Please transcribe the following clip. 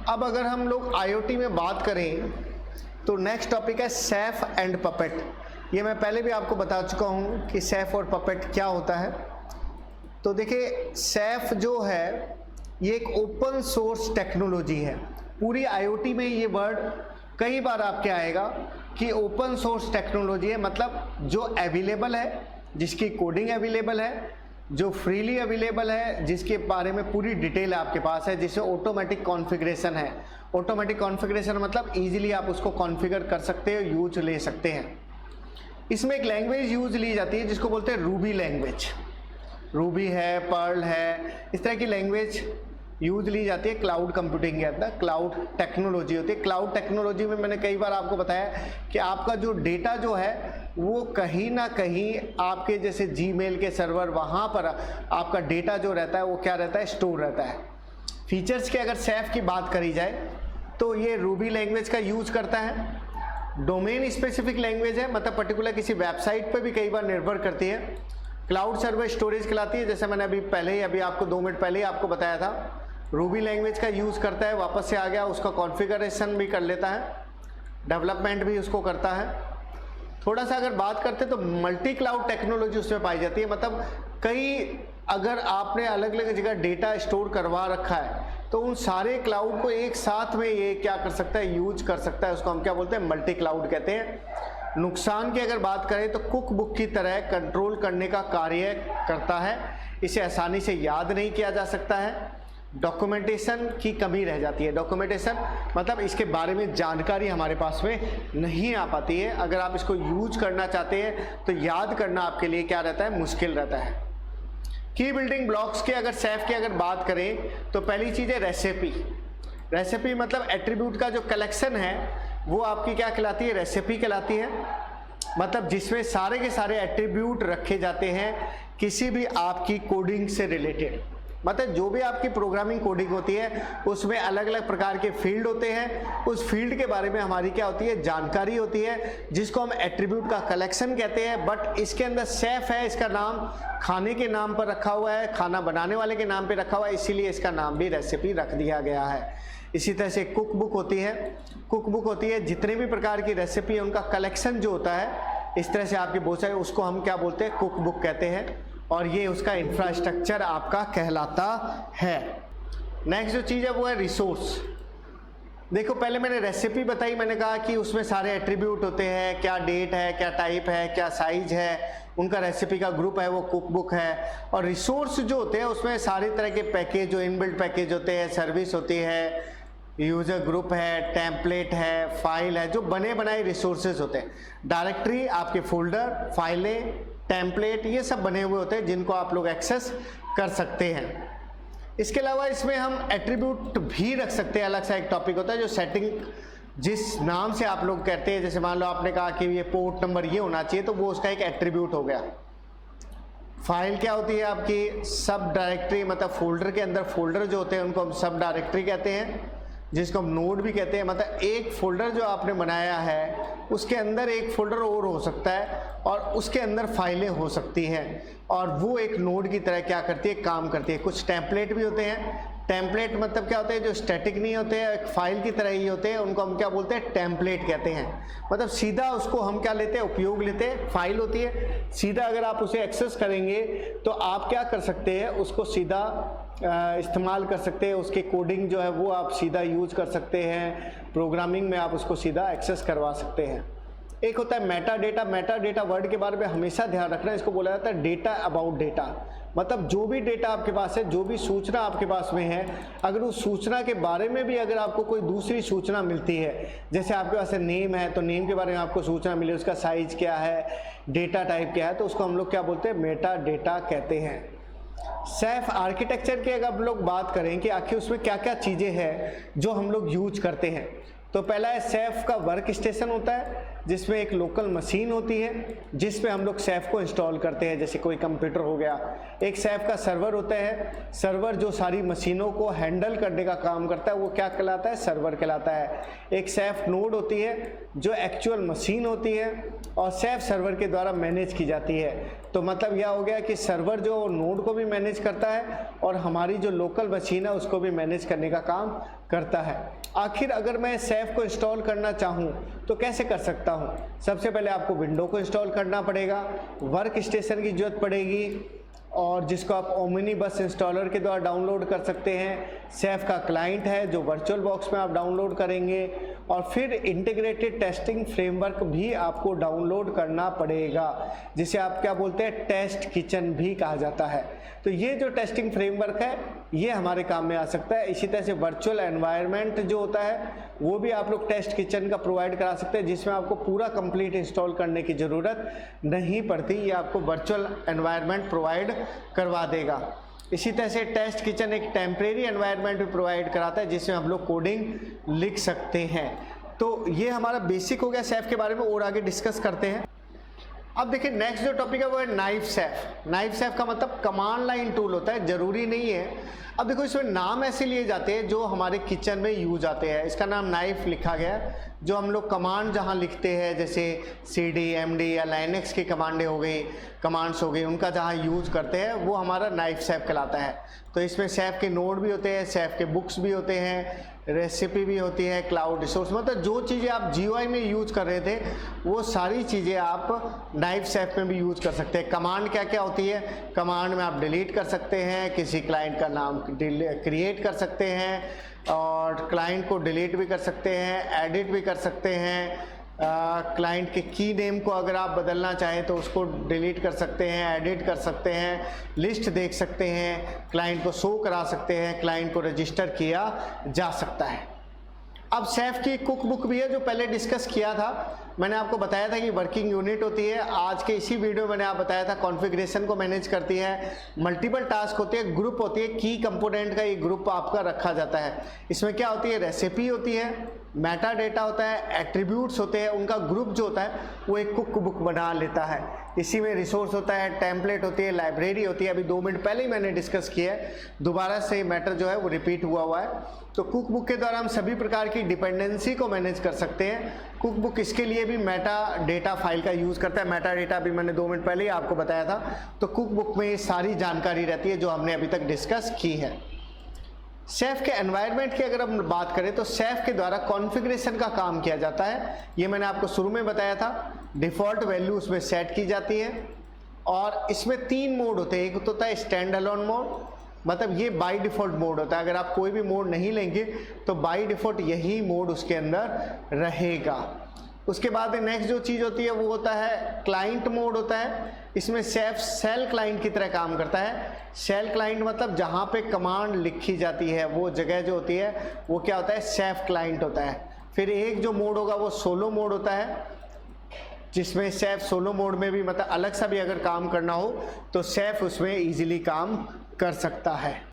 अब अगर हम लोग आईओटी में बात करें तो नेक्स्ट टॉपिक है सैफ एंड पपेट। ये मैं पहले भी आपको बता चुका हूँ कि सैफ और पपेट क्या होता है। तो देखिए, सैफ जो है ये एक ओपन सोर्स टेक्नोलॉजी है। पूरी आईओटी में ये वर्ड कई बार आपके आएगा कि ओपन सोर्स टेक्नोलॉजी है, मतलब जो अवेलेबल है, जिसकी कोडिंग अवेलेबल है, जो फ्रीली अवेलेबल है, जिसके बारे में पूरी डिटेल आपके पास है, जिसमें ऑटोमेटिक कॉन्फ़िगरेशन है। ऑटोमेटिक कॉन्फ़िगरेशन मतलब इजीली आप उसको कॉन्फ़िगर कर सकते हो, यूज ले सकते हैं। इसमें एक लैंग्वेज यूज ली जाती है जिसको बोलते हैं रूबी लैंग्वेज। रूबी है, पर्ल है, इस तरह की लैंग्वेज यूज ली जाती है क्लाउड कंप्यूटिंग के अंदर। क्लाउड टेक्नोलॉजी होती है। क्लाउड टेक्नोलॉजी में मैंने कई बार आपको बताया कि आपका जो डेटा जो है वो कहीं ना कहीं आपके जैसे जीमेल के सर्वर, वहाँ पर आपका डेटा जो रहता है वो क्या रहता है, स्टोर रहता है। फीचर्स के अगर सैफ की बात करी जाए तो ये रूबी लैंग्वेज का यूज करता है। डोमेन स्पेसिफिक लैंग्वेज है, मतलब पर्टिकुलर किसी वेबसाइट पर भी कई बार निर्भर करती है। क्लाउड सर्वर स्टोरेज कहलाती है, जैसे मैंने अभी आपको 2 मिनट पहले ही आपको बताया था। रूबी लैंग्वेज का यूज़ करता है, वापस से आ गया, उसका कॉन्फ़िगरेशन भी कर लेता है, डेवलपमेंट भी उसको करता है। थोड़ा सा अगर बात करते तो मल्टी क्लाउड टेक्नोलॉजी उसमें पाई जाती है, मतलब कई अगर आपने अलग अलग जगह डेटा स्टोर करवा रखा है तो उन सारे क्लाउड को एक साथ में ये क्या कर सकता है, यूज कर सकता है। उसको हम क्या बोलते हैं, मल्टी क्लाउड कहते हैं। नुकसान की अगर बात करें तो कुक बुक की तरह कंट्रोल करने का कार्य करता है। इसे आसानी से याद नहीं किया जा सकता है। डॉक्यूमेंटेशन की कमी रह जाती है। डॉक्यूमेंटेशन मतलब इसके बारे में जानकारी हमारे पास में नहीं आ पाती है। अगर आप इसको यूज करना चाहते हैं तो याद करना आपके लिए क्या रहता है, मुश्किल रहता है। की बिल्डिंग ब्लॉक्स के अगर सैफ की अगर बात करें तो पहली चीज़ है रेसिपी। रेसिपी मतलब एट्रीब्यूट का जो कलेक्शन है वो आपकी क्या कहलाती है, रेसिपी कहलाती है। मतलब जिसमें सारे के सारे एट्रीब्यूट रखे जाते हैं किसी भी आपकी कोडिंग से रिलेटेड। मतलब जो भी आपकी प्रोग्रामिंग कोडिंग होती है उसमें अलग अलग प्रकार के फील्ड होते हैं। उस फील्ड के बारे में हमारी क्या होती है, जानकारी होती है, जिसको हम एट्रीब्यूट का कलेक्शन कहते हैं। बट इसके अंदर सैफ है, इसका नाम खाने के नाम पर रखा हुआ है, खाना बनाने वाले के नाम पर रखा हुआ है, इसीलिए इसका नाम भी रेसिपी रख दिया गया है। इसी तरह से कुक बुक होती है। कुक बुक होती है जितने भी प्रकार की रेसिपी है उनका कलेक्शन जो होता है, इस तरह से आपके बहुत सारे, उसको हम क्या बोलते हैं, कुक बुक कहते हैं। और ये उसका इंफ्रास्ट्रक्चर आपका कहलाता है। नेक्स्ट जो चीज़ है वो है रिसोर्स। देखो, पहले मैंने रेसिपी बताई, मैंने कहा कि उसमें सारे एट्रीब्यूट होते हैं, क्या डेट है, क्या टाइप है, क्या साइज है, उनका रेसिपी का ग्रुप है वो कुक बुक है। और रिसोर्स जो होते हैं उसमें सारे तरह के पैकेज, जो इनबिल्ट पैकेज होते हैं, सर्विस होती है, यूजर ग्रुप है, टेम्पलेट है, फाइल है, जो बने बनाए रिसोर्सेज होते हैं। डायरेक्टरी, आपके फोल्डर, फाइलें, टेम्पलेट, ये सब बने हुए होते हैं जिनको आप लोग एक्सेस कर सकते हैं। इसके अलावा इसमें हम एट्रीब्यूट भी रख सकते हैं। अलग सा एक टॉपिक होता है जो सेटिंग, जिस नाम से आप लोग कहते हैं, जैसे मान लो आपने कहा कि ये पोर्ट नंबर ये होना चाहिए, तो वो उसका एक एट्रीब्यूट हो गया। फाइल क्या होती है आपकी, सब डायरेक्टरी, मतलब फोल्डर के अंदर फोल्डर जो होते हैं उनको हम सब डायरेक्टरी कहते हैं, जिसको हम नोड भी कहते हैं। मतलब एक फोल्डर जो आपने बनाया है उसके अंदर एक फोल्डर और हो सकता है और उसके अंदर फाइलें हो सकती हैं, और वो एक नोड की तरह क्या करती है, काम करती है। कुछ टेम्पलेट भी होते हैं। टेम्पलेट मतलब क्या होते हैं, जो स्टैटिक नहीं होते हैं, एक फाइल की तरह ही होते हैं, उनको हम क्या बोलते हैं, टेम्पलेट कहते हैं। मतलब सीधा उसको हम क्या लेते हैं, उपयोग लेते हैं। फाइल होती है, सीधा अगर आप उसे एक्सेस करेंगे तो आप क्या कर सकते हैं, उसको सीधा इस्तेमाल कर सकते हैं। उसके कोडिंग जो है वो आप सीधा यूज कर सकते हैं, प्रोग्रामिंग में आप उसको सीधा एक्सेस करवा सकते हैं। एक होता है Meta data. Meta data word के बारे में हमेशा ध्यान रखना, इसको बोला जाता है डेटा अबाउट डेटा। मतलब जो भी डेटा आपके पास है, जो भी सूचना आपके पास में है, अगर उस सूचना के बारे में भी अगर आपको कोई दूसरी सूचना मिलती है, जैसे आपके पास नेम है तो नेम के बारे में आपको सूचना मिली, उसका साइज क्या है, डेटा टाइप क्या है, तो उसको हम लोग क्या बोलते हैं, मेटा डेटा कहते हैं। सैफ आर्किटेक्चर की अगर हम लोग बात करें कि आखिर उसमें क्या क्या चीज़ें हैं जो हम लोग यूज करते हैं, तो पहला है सैफ का वर्क स्टेशन होता है, जिसमें एक लोकल मशीन होती है जिस पे हम लोग सैफ को इंस्टॉल करते हैं, जैसे कोई कंप्यूटर हो गया। एक सैफ का सर्वर होता है, सर्वर जो सारी मशीनों को हैंडल करने का काम करता है वो क्या कहलाता है, सर्वर कहलाता है। एक सैफ नोड होती है जो एक्चुअल मशीन होती है और सैफ सर्वर के द्वारा मैनेज की जाती है। तो मतलब यह हो गया कि सर्वर जो नोड को भी मैनेज करता है और हमारी जो लोकल मशीन है उसको भी मैनेज करने का काम करता है। आखिर अगर मैं सैफ को इंस्टॉल करना चाहूँ तो कैसे कर सकता हूँ? सबसे पहले आपको विंडो को इंस्टॉल करना पड़ेगा, वर्क स्टेशन की जरूरत पड़ेगी, और जिसको आप ओमनी बस इंस्टॉलर के द्वारा डाउनलोड कर सकते हैं। सैफ का क्लाइंट है जो वर्चुअल बॉक्स में आप डाउनलोड करेंगे, और फिर इंटीग्रेटेड टेस्टिंग फ्रेमवर्क भी आपको डाउनलोड करना पड़ेगा, जिसे आप क्या बोलते हैं, टेस्ट किचन भी कहा जाता है। तो ये जो टेस्टिंग फ्रेमवर्क है ये हमारे काम में आ सकता है। इसी तरह से वर्चुअल एनवायरनमेंट जो होता है वो भी आप लोग टेस्ट किचन का प्रोवाइड करा सकते हैं, जिसमें आपको पूरा कंप्लीट इंस्टॉल करने की ज़रूरत नहीं पड़ती, ये आपको वर्चुअल एनवायरनमेंट प्रोवाइड करवा देगा। इसी तरह से टेस्ट किचन एक टेम्परेरी एनवायरनमेंट भी प्रोवाइड कराता है जिसमें हम लोग कोडिंग लिख सकते हैं। तो ये हमारा बेसिक हो गया सैफ के बारे में, और आगे डिस्कस करते हैं। अब देखिए नेक्स्ट जो टॉपिक है वो है नाइफ सैफ। नाइफ सैफ का मतलब कमांड लाइन टूल होता है, जरूरी नहीं है। अब देखो इसमें नाम ऐसे लिए जाते हैं जो हमारे किचन में यूज आते हैं। इसका नाम नाइफ लिखा गया है, जो हम लोग कमांड जहाँ लिखते हैं जैसे CD, MD या लाइनेक्स की कमांडें हो गई, कमांड्स हो गई, उनका जहाँ यूज़ करते हैं वो हमारा नाइफ सैफ कहलाता है। तो इसमें सैफ के नोड भी होते हैं, सैफ के बुक्स भी होते हैं, रेसिपी भी होती है, क्लाउड रिसोर्स, मतलब जो चीज़ें आप GUI में यूज कर रहे थे वो सारी चीज़ें आप नाइफ सैफ में भी यूज कर सकते हैं। कमांड क्या क्या होती है? कमांड में आप डिलीट कर सकते हैं, किसी क्लाइंट का नाम क्रिएट कर सकते हैं, और क्लाइंट को डिलीट भी कर सकते हैं, एडिट भी कर सकते हैं। क्लाइंट के की नेम को अगर आप बदलना चाहें तो उसको डिलीट कर सकते हैं, एडिट कर सकते हैं, लिस्ट देख सकते हैं, क्लाइंट को शो करा सकते हैं, क्लाइंट को रजिस्टर किया जा सकता है। अब सैफ की कुक बुक भी है जो पहले डिस्कस किया था। मैंने आपको बताया था कि वर्किंग यूनिट होती है। आज के इसी वीडियो में मैंने आप बताया था कॉन्फ़िगरेशन को मैनेज करती है, मल्टीपल टास्क होते हैं, ग्रुप होती है, की कंपोनेंट का ये ग्रुप आपका रखा जाता है। इसमें क्या होती है? रेसिपी होती है, मेटा डेटा होता है, एट्रीब्यूट्स होते हैं, उनका ग्रुप जो होता है वो एक कुक बुक बना लेता है। इसी में रिसोर्स होता है, टेम्पलेट होती है, लाइब्रेरी होती है। अभी 2 मिनट पहले ही मैंने डिस्कस किया है, दोबारा से मैटर जो है वो रिपीट हुआ है। तो कुक बुक के द्वारा हम सभी प्रकार की डिपेंडेंसी को मैनेज कर सकते हैं। कुक बुक इसके लिए भी मेटा डेटा फाइल का यूज़ करता है। मेटा डेटा भी मैंने 2 मिनट पहले ही आपको बताया था। तो कुक बुक में ये सारी जानकारी रहती है जो हमने अभी तक डिस्कस की है। सैफ के एनवायरनमेंट की अगर हम बात करें तो सैफ के द्वारा कॉन्फ़िगरेशन का काम किया जाता है। ये मैंने आपको शुरू में बताया था। डिफ़ॉल्ट वैल्यू उसमें सेट की जाती है, और इसमें 3 मोड होते हैं। एक तो होता है स्टैंड अलोन मोड, मतलब ये बाय डिफ़ॉल्ट मोड होता है। अगर आप कोई भी मोड नहीं लेंगे तो बाय डिफ़ॉल्ट यही मोड उसके अंदर रहेगा। उसके बाद नेक्स्ट जो चीज़ होती है वो होता है क्लाइंट मोड होता है। इसमें सैफ सेल क्लाइंट की तरह काम करता है। सेल क्लाइंट मतलब जहाँ पे कमांड लिखी जाती है वो जगह जो होती है वो क्या होता है? सैफ क्लाइंट होता है। फिर एक जो मोड होगा वो सोलो मोड होता है, जिसमें सैफ सोलो मोड में भी मतलब अलग सा भी अगर काम करना हो तो सैफ उसमें ईजिली काम कर सकता है।